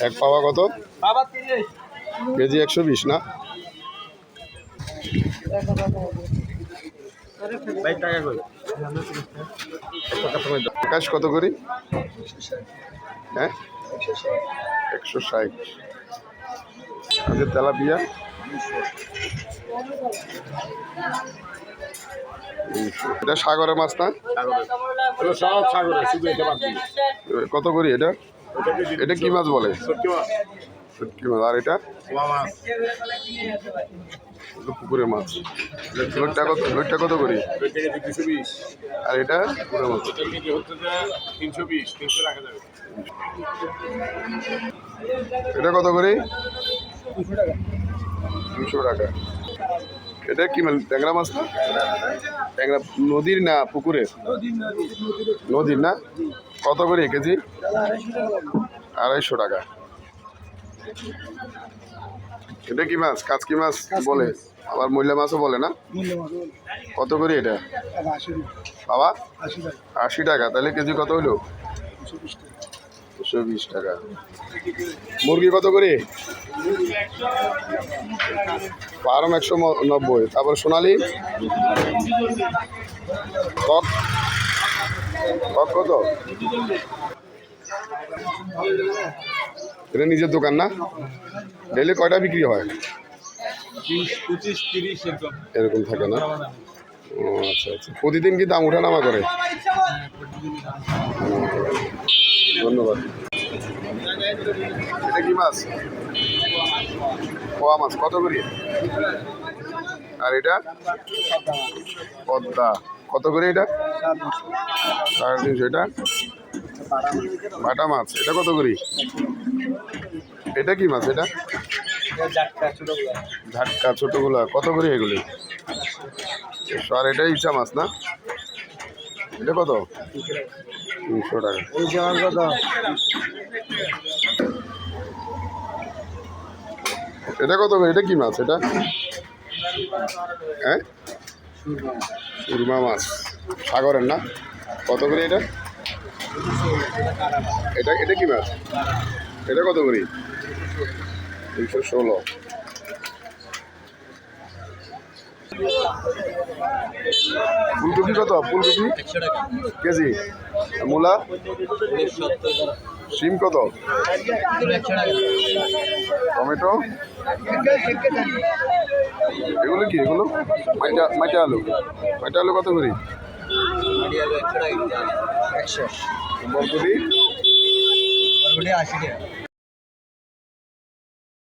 এক পাওয়া কত? কেজি 120 না? আকাশ কত করি? হ্যাঁ 160। আজকে তেলাপিয়া এটা সাগরের মাছ না? সব সাগরে, শুধু এটা বাদ দিয়ে। কত করি এটা? এটা কি মাছ বলে? শুটকি মাছ। আর এটা পুকুরের মাছ। লোটটা কত করি? আর এটা পুকুরের মাছ। 320, 300 রাখা যাবে। এটা কত করি? 200 টাকা। এটা কি মাছ? ট্যাংরা মাছ না? ট্যাংরা নদীর না পুকুরের? নদীর না? কত করে কেজি? 250 টাকা। এটা কি মাছ? কাচকি মাছ বলে, আবার মহিলা মাছও বলে না? কত করে এটা বাবা? 80 টাকা। তাহলে কেজি কত হইলো? 220 টাকা। মুরগি কত করে? ফার্ম 190। তারপর সোনালি কক কত? এটা নিজের দোকান না? ডেইলি কয়টা বিক্রি হয়? 25, 30 এরকম থাকে না? ও আচ্ছা আচ্ছা। প্রতিদিন কি দাম ওঠানামা করে? ধন্যবাদ। এটা কি মাছ? পোয়া মাছ। কত করে? আর এটা পদ্মা। কত করে এটা? 350। এটা বাটা মাছ। এটা কত করে? এটা কি মাছ? এটা ঝাটকা ছোটগুলা। কত করে এগুলি? আর এটা ইচা মাছ না? এটা কত? 300 টাকা। এটা কত করে? এটা কি মাছ? এটা হ্যাঁ সুরমা মাছ। সাগরের না? কত করে এটা? এটা কি মাছ? এটা কত করে? 216। ফুলকপি কত? ফুলকপি কেজি? মূলা? সিম কত? টমেটো? এগুলো কি? এগুলো মাটি আলু। মাটি আলু কত করি? 100। বরবটি? 80 টাকা।